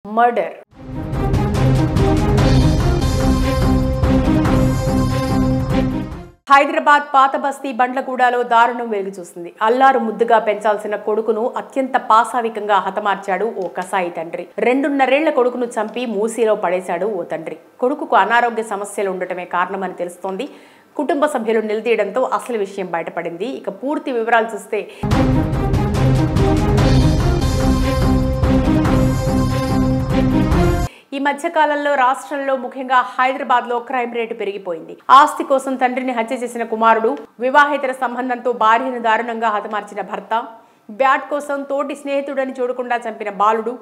Murder. Hyderabad పాత బస్తీ బండ్లగూడలో దారుణం వెలుగు చూస్తుంది. అల్లారు ముద్దుగా పెంచాల్సిన కొడుకును అత్యంత పాశావికంగా హతమార్చాడు ఓ కసాయి తండ్రి. 2.5 ఏళ్ల కొడుకును చంపి మూసీలో పడేశాడు ఓ తండ్రి. కొడుకుకు అనారోగ్య సమస్యలు ఉండటమే కారణమని తెలుస్తోంది. కుటుంబ సభ్యులు నిలదీయడంతో అసలు విషయం బయటపడింది. ఇక పూర్తి వివరాలు చూస్తే ఈ మధ్యకాలంలో రాష్ట్రంలో ముఖ్యంగా హైదరాబాద్లో క్రైమ్ రేటు పెరిగిపోయింది. ఆస్తి కోసం తండ్రిని హత్య చేసిన కుమారుడు, వివాహేతర సంబంధంతో భార్యను దారుణంగా హతమార్చిన భర్త, బ్యాట్ కోసం తోటి స్నేహితుడని చూడకుండా చంపిన బాలుడు,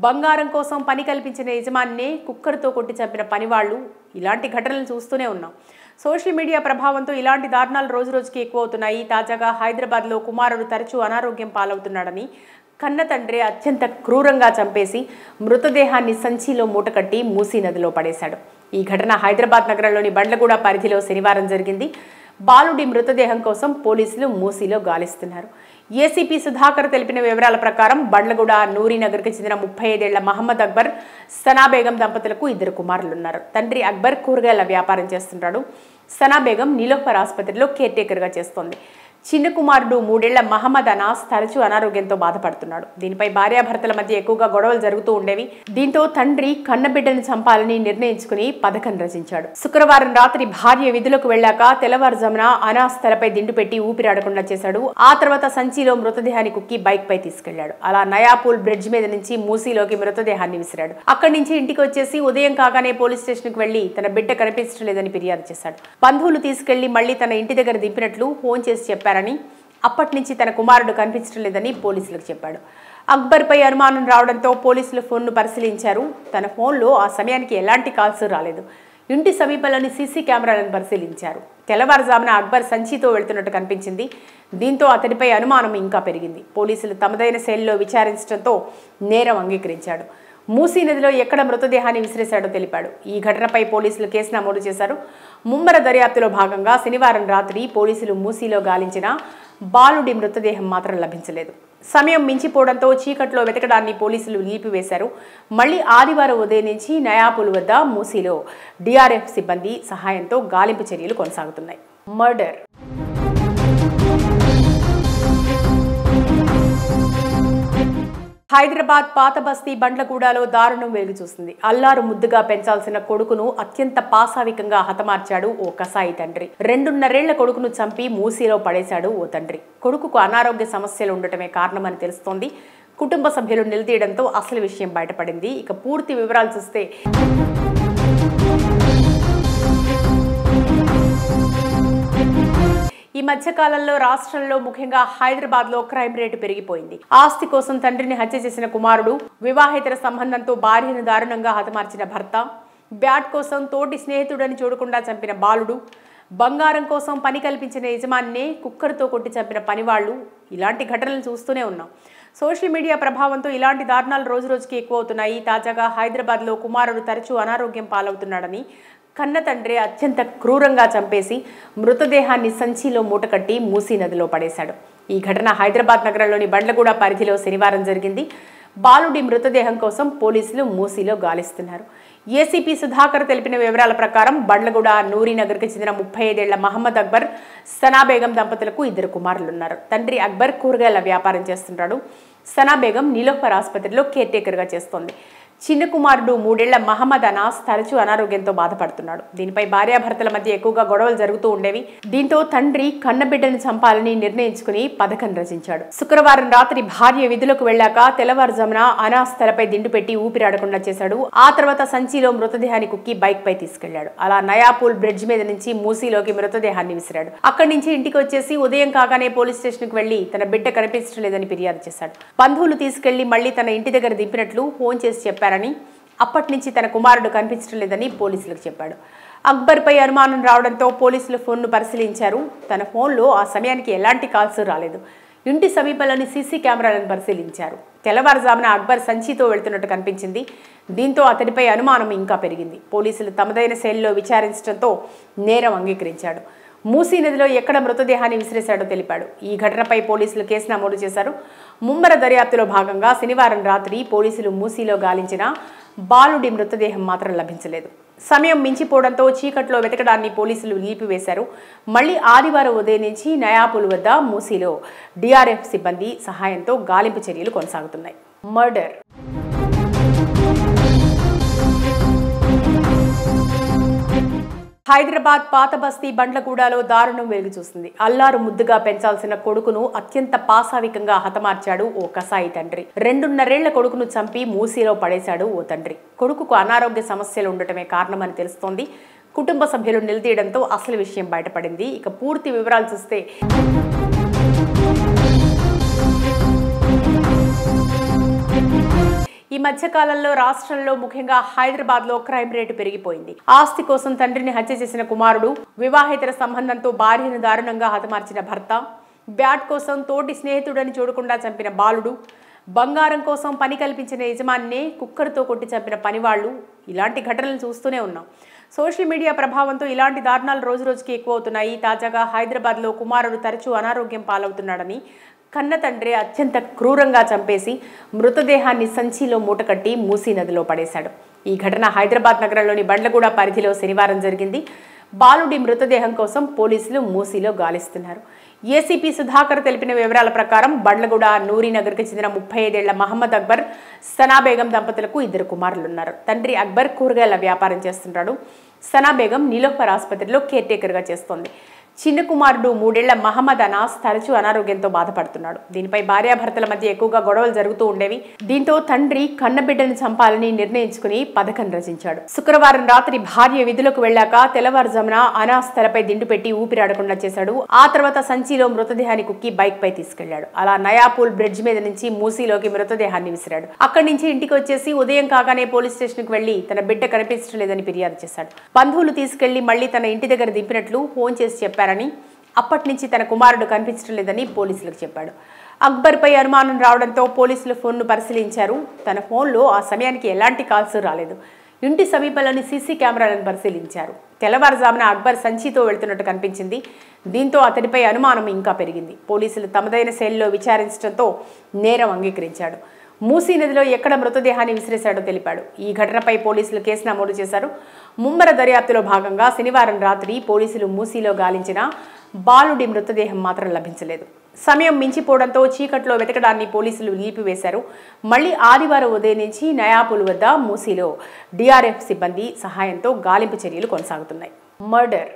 బంగారం కోసం పని కల్పించిన యజమానినే కుక్కర్తో కొట్టి చంపిన పనివాళ్లు, ఇలాంటి ఘటనలు చూస్తూనే ఉన్నాం. సోషల్ మీడియా ప్రభావంతో ఇలాంటి దారుణాలు రోజురోజుకి ఎక్కువ అవుతున్నాయి. తాజాగా హైదరాబాద్లో కుమారుడు తరచూ అనారోగ్యం పాలవుతున్నాడని కన్న తండ్రి అత్యంత క్రూరంగా చంపేసి మృతదేహాన్ని సంచిలో మూటకట్టి మూసీ నదిలో పడేశాడు. ఈ ఘటన హైదరాబాద్ నగరంలోని బండ్లగూడ పరిధిలో శనివారం జరిగింది. బాలుడి మృతదేహం కోసం పోలీసులు మూసీలో గాలిస్తున్నారు. ఏసీపీ సుధాకర్ తెలిపిన వివరాల ప్రకారం బండ్లగూడ నూరీనగర్కి చెందిన 35 ఏళ్ల మహమ్మద్ అక్బర్, సనాబేగం దంపతులకు 2 కుమారులున్నారు. తండ్రి అక్బర్ కూరగాయల వ్యాపారం చేస్తుంటాడు. సనాబేగం నీలోఫర్ ఆసుపత్రిలో కేర్ టేకర్గా చేస్తోంది. చిన్న కుమారుడు 3 ఏళ్ల మహమ్మద్ అనాస్ తరచూ అనారోగ్యంతో బాధపడుతున్నాడు. దీనిపై భార్యాభర్తల మధ్య ఎక్కువగా గొడవలు జరుగుతూ ఉండేవి. దీంతో తండ్రి కన్నబిడ్డను చంపాలని నిర్ణయించుకుని పథకం రచించాడు. శుక్రవారం రాత్రి భార్య విధులకు వెళ్లాక తెల్లవారుజామున అనాస్ తలపై దిండు పెట్టి ఊపిరాడకుండా చేశాడు. ఆ తర్వాత సంచిలో మృతదేహాన్ని కుక్కి బైక్ పై తీసుకెళ్లాడు. అలా నయాపూల్ బ్రిడ్జ్ మీద నుంచి మూసీలోకి మృతదేహాన్ని విసిరాడు. అక్కడి నుంచి ఇంటికి వచ్చేసి ఉదయం కాగానే పోలీస్ స్టేషన్ కు వెళ్లి తన బిడ్డ కనిపించడం లేదని ఫిర్యాదు చేశాడు. బంధువులు తీసుకెళ్లి మళ్లీ తన ఇంటి దగ్గర దింపినట్లు ఫోన్ చేసి చెప్పారు. అప్పటి నుంచి తన కుమారుడు కనిపించడం లేదని పోలీసులకు చెప్పాడు. అక్బర్పై అనుమానం రావడంతో పోలీసులు ఫోన్ను పరిశీలించారు. తన ఫోన్లో ఆ సమయానికి ఎలాంటి కాల్స్ రాలేదు. ఇంటి సమీపంలోని సీసీ కెమెరాలను పరిశీలించారు. తెల్లవారుజామున అక్బర్ సంచితో వెళ్తున్నట్టు కనిపించింది. దీంతో అతడిపై అనుమానం ఇంకా పెరిగింది. పోలీసులు తమదైన శైలిలో విచారించడంతో నేరం అంగీకరించాడు. మూసీ నదిలో ఎక్కడ మృతదేహాన్ని విసిరేశాడో తెలిపాడు. ఈ ఘటనపై పోలీసులు కేసు నమోదు చేశారు. ముమ్మర దర్యాప్తులో భాగంగా శనివారం రాత్రి పోలీసులు మూసీలో గాలించిన బాలుడి మృతదేహం మాత్రం లభించలేదు. సమయం మించిపోవడంతో చీకట్లో వెతకడాన్ని పోలీసులు నిలిపివేశారు. మళ్లీ ఆదివారం ఉదయం నుంచి నయాపూల్ వద్ద మూసీలో డిఆర్ఎఫ్ సిబ్బంది సహాయంతో గాలింపు చర్యలు కొనసాగుతున్నాయి. మర్డర్. హైదరాబాద్ పాత బస్తీ బండ్లగూడలో దారుణం వెలుగు చూస్తుంది. అల్లారు ముద్దుగా పెంచాల్సిన కొడుకును అత్యంత పాశావికంగా హతమార్చాడు ఓ కసాయి తండ్రి. 2.5 ఏళ్ల కొడుకును చంపి మూసీలో పడేశాడు ఓ తండ్రి. కొడుకుకు అనారోగ్య సమస్యలు ఉండటమే కారణమని తెలుస్తోంది. కుటుంబ సభ్యులు నిలదీయడంతో అసలు విషయం బయటపడింది. ఇక పూర్తి వివరాలు చూస్తే ఈ మధ్యకాలంలో రాష్ట్రంలో ముఖ్యంగా హైదరాబాద్లో క్రైమ్ రేటు పెరిగిపోయింది. ఆస్తి కోసం తండ్రిని హత్య చేసిన కుమారుడు, వివాహేతర సంబంధంతో భార్యను దారుణంగా హతమార్చిన భర్త, బ్యాట్ కోసం తోటి స్నేహితుడని చూడకుండా చంపిన బాలుడు, బంగారం కోసం పని కల్పించిన యజమానినే కుక్కర్తో కొట్టి చంపిన పనివాళ్లు, ఇలాంటి ఘటనలు చూస్తూనే ఉన్నాం. సోషల్ మీడియా ప్రభావంతో ఇలాంటి దారుణాలు రోజురోజుకి ఎక్కువ అవుతున్నాయి. తాజాగా హైదరాబాద్లో కుమారుడు తరచూ అనారోగ్యం పాలవుతున్నాడని కన్న తండ్రి అత్యంత క్రూరంగా చంపేసి మృతదేహాన్ని సంచిలో మూటకట్టి మూసీ నదిలో పడేశాడు. ఈ ఘటన హైదరాబాద్ నగరంలోని బండ్లగూడ పరిధిలో శనివారం జరిగింది. బాలుడి మృతదేహం కోసం పోలీసులు మూసీలో గాలిస్తున్నారు. ఏసీపీ సుధాకర్ తెలిపిన వివరాల ప్రకారం బండ్లగూడ నూరీనగర్కి చెందిన 35 ఏళ్ల మహమ్మద్ అక్బర్, సనాబేగం దంపతులకు 2 కుమారులున్నారు. తండ్రి అక్బర్ కూరగాయల వ్యాపారం చేస్తుంటాడు. సనాబేగం నీలోఫర్ ఆసుపత్రిలో కేర్ టేకర్గా చేస్తోంది. చిన్న కుమారుడు 3 ఏళ్ల మహమ్మద్ అనాస్ తరచూ అనారోగ్యంతో బాధపడుతున్నాడు. దీనిపై భార్యాభర్తల మధ్య ఎక్కువగా గొడవలు జరుగుతూ ఉండేవి. దీంతో తండ్రి కన్నబిడ్డను చంపాలని నిర్ణయించుకుని పథకం రచించాడు. శుక్రవారం రాత్రి భార్య విధులకు వెళ్లాక తెల్లవారుజామున అనాస్ తలపై దిండు పెట్టి ఊపిరాడకుండా చేశాడు. ఆ తర్వాత సంచిలో మృతదేహాన్ని కుక్కి బైక్ పై తీసుకెళ్లాడు. అలా నయాపూల్ బ్రిడ్జ్ మీద నుంచి మూసీలోకి మృతదేహాన్ని విసిరాడు. అక్కడి నుంచి ఇంటికి వచ్చేసి ఉదయం కాగానే పోలీస్ స్టేషన్ కు వెళ్లి తన బిడ్డ కనిపించడం లేదని ఫిర్యాదు చేశాడు. బంధువులు తీసుకెళ్లి మళ్లీ తన ఇంటి దగ్గర దింపినట్లు ఫోన్ చేసి చెప్పారు. అప్పటి నుంచి తన కుమారుడు కనిపించడం లేదని పోలీసులకు చెప్పాడు. అక్బర్పై అనుమానం రావడంతో పోలీసులు ఫోన్ను పరిశీలించారు. తన ఫోన్లో ఆ సమయానికి ఎలాంటి కాల్స్ రాలేదు. ఇంటి సమీపంలోని సీసీ కెమెరాలను పరిశీలించారు. తెల్లవారుజామున అక్బర్ సంచితో వెళ్తున్నట్టు కనిపించింది. దీంతో అతడిపై అనుమానం ఇంకా పెరిగింది. పోలీసులు తమదైన శైలిలో విచారించడంతో నేరం అంగీకరించాడు. మూసీ నదిలో ఎక్కడ మృతదేహాన్ని విసిరేశాడో తెలిపాడు. ఈ ఘటనపై పోలీసులు కేసు నమోదు చేశారు. ముమ్మర దర్యాప్తులో భాగంగా శనివారం రాత్రి పోలీసులు మూసీలో గాలించిన బాలుడి మృతదేహం మాత్రం లభించలేదు. సమయం మించిపోవడంతో చీకట్లో వెతకడాన్ని పోలీసులు నిలిపివేశారు. మళ్లీ ఆదివారం ఉదయం నుంచి నయాపూల్ వద్ద మూసీలో డిఆర్ఎఫ్ సిబ్బంది సహాయంతో గాలింపు చర్యలు కొనసాగుతున్నాయి. మర్డర్ హైదరాబాద్ పాత బస్తీ బండ్లగూడలో దారుణం వెలుగు చూస్తుంది. అల్లారు ముద్దుగా పెంచాల్సిన కొడుకును అత్యంత పాశావికంగా హతమార్చాడు ఓ కసాయి తండ్రి. 2.5 కొడుకును చంపి మూసీలో పడేశాడు ఓ తండ్రి. కొడుకుకు అనారోగ్య సమస్యలు ఉండటమే కారణమని తెలుస్తోంది. కుటుంబ సభ్యులు నిలదీయడంతో అసలు విషయం బయటపడింది. ఇక పూర్తి వివరాలు చూస్తే ఈ మధ్యకాలంలో రాష్ట్రంలో ముఖ్యంగా హైదరాబాద్ లో క్రైమ్ రేటు పెరిగిపోయింది. ఆస్తి కోసం తండ్రిని హత్య చేసిన కుమారుడు, వివాహేతర సంబంధంతో భార్యను దారుణంగా హతమార్చిన భర్త, బ్యాట్ కోసం తోటి స్నేహితుడని చూడకుండా చంపిన బాలుడు, బంగారం కోసం పని కల్పించిన యజమానినే కుక్కర్తో కొట్టి చంపిన పనివాళ్లు, ఇలాంటి ఘటనలు చూస్తూనే ఉన్నాం. సోషల్ మీడియా ప్రభావంతో ఇలాంటి దారుణాలు రోజురోజుకి ఎక్కువవుతున్నాయి. తాజాగా హైదరాబాద్లో కుమారుడు తరచూ అనారోగ్యం పాలవుతున్నాడని కన్న తండ్రి అత్యంత క్రూరంగా చంపేసి మృతదేహాన్ని సంచిలో మూటకట్టి మూసీ నదిలో పడేశాడు. ఈ ఘటన హైదరాబాద్ నగరంలోని బండ్లగూడ పరిధిలో శనివారం జరిగింది. బాలుడి మృతదేహం కోసం పోలీసులు మూసీలో గాలిస్తున్నారు. ఏసీపీ సుధాకర్ తెలిపిన వివరాల ప్రకారం బండ్లగూడ నూరీనగర్కి చెందిన 35 ఏళ్ల మహమ్మద్ అక్బర్, సనాబేగం దంపతులకు 2 కుమారులున్నారు. తండ్రి అక్బర్ కూరగాయల వ్యాపారం చేస్తుంటాడు. సనాబేగం నీలోఫర్ ఆసుపత్రిలో కేర్ టేకర్గా చేస్తోంది. చిన్న కుమారుడు 3 ఏళ్ల మహమ్మద్ అనాస్ తరచూ అనారోగ్యంతో బాధపడుతున్నాడు. దీనిపై భార్యాభర్తల మధ్య ఎక్కువగా గొడవలు జరుగుతూ ఉండేవి. దీంతో తండ్రి కన్నబిడ్డను చంపాలని నిర్ణయించుకుని పథకం రచించాడు. శుక్రవారం రాత్రి భార్య విధులకు వెళ్లాక తెల్లవారుజామున అనాస్ తలపై దిండు పెట్టి ఊపిరాడకుండా చేశాడు. ఆ తర్వాత సంచిలో మృతదేహాన్ని కుక్కి బైక్ పై తీసుకెళ్లాడు. అలా నయాపూల్ బ్రిడ్జ్ మీద నుంచి మూసీలోకి మృతదేహాన్ని విసిరాడు. అక్కడి నుంచి ఇంటికి వచ్చేసి ఉదయం కాగానే పోలీస్ స్టేషన్ కు వెళ్లి తన బిడ్డ కనిపించడం లేదని ఫిర్యాదు చేశాడు. బంధువులు తీసుకెళ్లి మళ్లీ తన ఇంటి దగ్గర దింపినట్లు ఫోన్ చేసి చెప్పారు. అప్పటి నుంచి తన కుమారుడు కనిపించడం లేదని పోలీసులకు చెప్పాడు. అక్బర్ పై అనుమానం రావడంతో పోలీసులు ఫోన్ను పరిశీలించారు. తన ఫోన్లో ఆ సమయానికి ఎలాంటి కాల్స్ రాలేదు. ఇంటి సమీపంలోని సీసీ కెమెరాలను పరిశీలించారు. తెల్లవారుజామున అక్బర్ సంచితో వెళ్తున్నట్టు కనిపించింది. దీంతో అతడిపై అనుమానం ఇంకా పెరిగింది. పోలీసులు తమదైన శైలిలో విచారించడంతో నేరం అంగీకరించాడు. మూసీ నదిలో ఎక్కడ మృతదేహాన్ని విసిరేశాడో తెలిపాడు. ఈ ఘటనపై పోలీసులు కేసు నమోదు చేశారు. ముమ్మర దర్యాప్తులో భాగంగా శనివారం రాత్రి పోలీసులు మూసీలో గాలించిన బాలుడి మృతదేహం మాత్రం లభించలేదు. సమయం మించిపోవడంతో చీకట్లో వెతకడాన్ని పోలీసులు నిలిపివేశారు. మళ్లీ ఆదివారం ఉదయం నుంచి నయాపూల్ వద్ద మూసీలో డిఆర్ఎఫ్ సిబ్బంది సహాయంతో గాలింపు చర్యలు కొనసాగుతున్నాయి. మర్డర్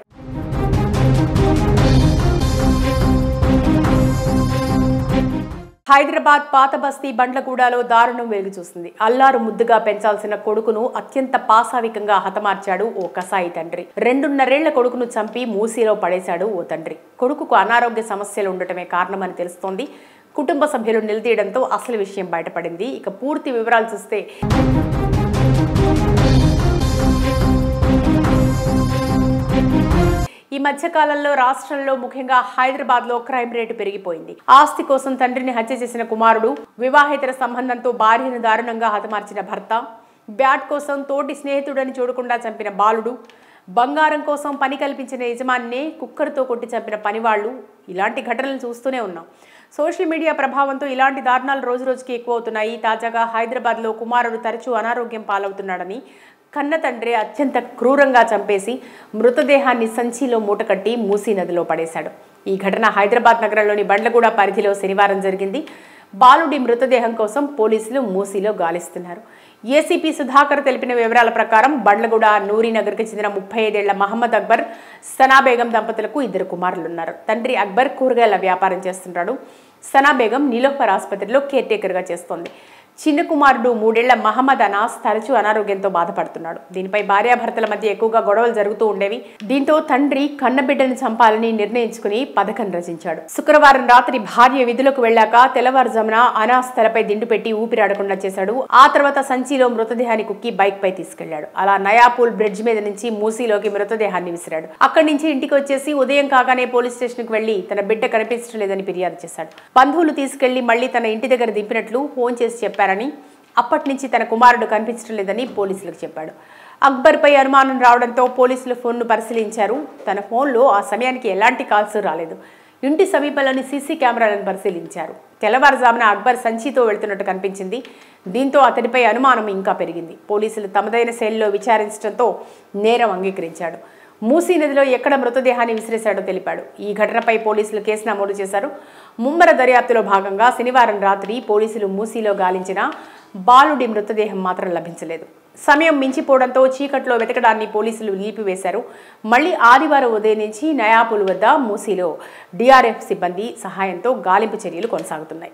హైదరాబాద్ పాత బస్తీ బండ్లగూడలో దారుణం వెలుగు చూస్తుంది. అల్లారు ముద్దుగా పెంచాల్సిన కొడుకును అత్యంత పాశావికంగా హతమార్చాడు ఓ కసాయి తండ్రి. 2.5 కొడుకును చంపి మూసీలో పడేశాడు ఓ తండ్రి. కొడుకుకు అనారోగ్య సమస్యలు ఉండటమే కారణమని తెలుస్తోంది. కుటుంబ సభ్యులు నిలదీయడంతో అసలు విషయం బయటపడింది. ఇక పూర్తి వివరాలు చూస్తే ఈ మధ్యకాలంలో రాష్ట్రంలో ముఖ్యంగా హైదరాబాద్ లో క్రైమ్ రేటు పెరిగిపోయింది. ఆస్తి కోసం తండ్రిని హత్య చేసిన కుమారుడు, వివాహేతర సంబంధంతో భార్యను దారుణంగా హతమార్చిన భర్త, బ్యాట్ కోసం తోటి స్నేహితుడని చూడకుండా చంపిన బాలుడు, బంగారం కోసం పని కల్పించిన యజమానినే కుక్కర్తో కొట్టి చంపిన పనివాళ్లు, ఇలాంటి ఘటనలు చూస్తూనే ఉన్నాం. సోషల్ మీడియా ప్రభావంతో ఇలాంటి దారుణాలు రోజురోజుకి ఎక్కువవుతున్నాయి. తాజాగా హైదరాబాద్లో కుమారుడు తరచూ అనారోగ్యం పాలవుతున్నాడని కన్న తండ్రి అత్యంత క్రూరంగా చంపేసి మృతదేహాన్ని సంచిలో మూటకట్టి మూసీ నదిలో పడేశాడు. ఈ ఘటన హైదరాబాద్ నగరంలోని బండ్లగూడ పరిధిలో శనివారం జరిగింది. బాలుడి మృతదేహం కోసం పోలీసులు మూసీలో గాలిస్తున్నారు. ఏసీపీ సుధాకర్ తెలిపిన వివరాల ప్రకారం బండ్లగూడ నూరీనగర్కి చెందిన 35 ఏళ్ల మహమ్మద్ అక్బర్, సనాబేగం దంపతులకు 2 కుమారులున్నారు. తండ్రి అక్బర్ కూరగాయల వ్యాపారం చేస్తుంటాడు. సనాబేగం నీలోఫర్ ఆసుపత్రిలో కేర్ టేకర్గా చేస్తోంది. చిన్న కుమారుడు 3 ఏళ్ల మహమ్మద్ అనాస్ తరచూ అనారోగ్యంతో బాధపడుతున్నాడు. దీనిపై భార్యాభర్తల మధ్య ఎక్కువగా గొడవలు జరుగుతూ ఉండేవి. దీంతో తండ్రి కన్నబిడ్డను చంపాలని నిర్ణయించుకుని పథకం రచించాడు. శుక్రవారం రాత్రి భార్య విధులకు వెళ్లాక తెల్లవారుజామున అనాస్ తలపై దిండు పెట్టి ఊపిరాడకుండా చేశాడు. ఆ తర్వాత సంచిలో మృతదేహాన్ని కుక్కి బైక్ పై తీసుకెళ్లాడు. అలా నయాపూల్ బ్రిడ్జ్ మీద నుంచి మూసీలోకి మృతదేహాన్ని విసిరాడు. అక్కడి నుంచి ఇంటికి వచ్చేసి ఉదయం కాగానే పోలీస్ స్టేషన్ కు వెళ్లి తన బిడ్డ కనిపించడం లేదని ఫిర్యాదు చేశాడు. బంధువులు తీసుకెళ్లి మళ్లీ తన ఇంటి దగ్గర దింపినట్లు ఫోన్ చేసి చెప్పారు. అప్పటి నుంచి తన కుమారుడు కనిపించడం లేదని పోలీసులకు చెప్పాడు. అక్బర్పై అనుమానం రావడంతో పోలీసులు ఫోన్ను పరిశీలించారు. తన ఫోన్లో ఆ సమయానికి ఎలాంటి కాల్స్ రాలేదు. ఇంటి సమీపంలోని సీసీ కెమెరాలను పరిశీలించారు. తెల్లవారుజామున అక్బర్ సంచితో వెళ్తున్నట్టు కనిపించింది. దీంతో అతడిపై అనుమానం ఇంకా పెరిగింది. పోలీసులు తమదైన శైలిలో విచారించడంతో నేరం అంగీకరించాడు. మూసీ నదిలో ఎక్కడ మృతదేహాన్ని విసిరేశాడో తెలిపాడు. ఈ ఘటనపై పోలీసులు కేసు నమోదు చేశారు. ముమ్మర దర్యాప్తులో భాగంగా శనివారం రాత్రి పోలీసులు మూసీలో గాలించిన బాలుడి మృతదేహం మాత్రం లభించలేదు. సమయం మించిపోవడంతో చీకట్లో వెతకడాన్ని పోలీసులు నిలిపివేశారు. మళ్లీ ఆదివారం ఉదయం నుంచి నయాపూల్ వద్ద మూసీలో DRF సిబ్బంది సహాయంతో గాలింపు చర్యలు కొనసాగుతున్నాయి.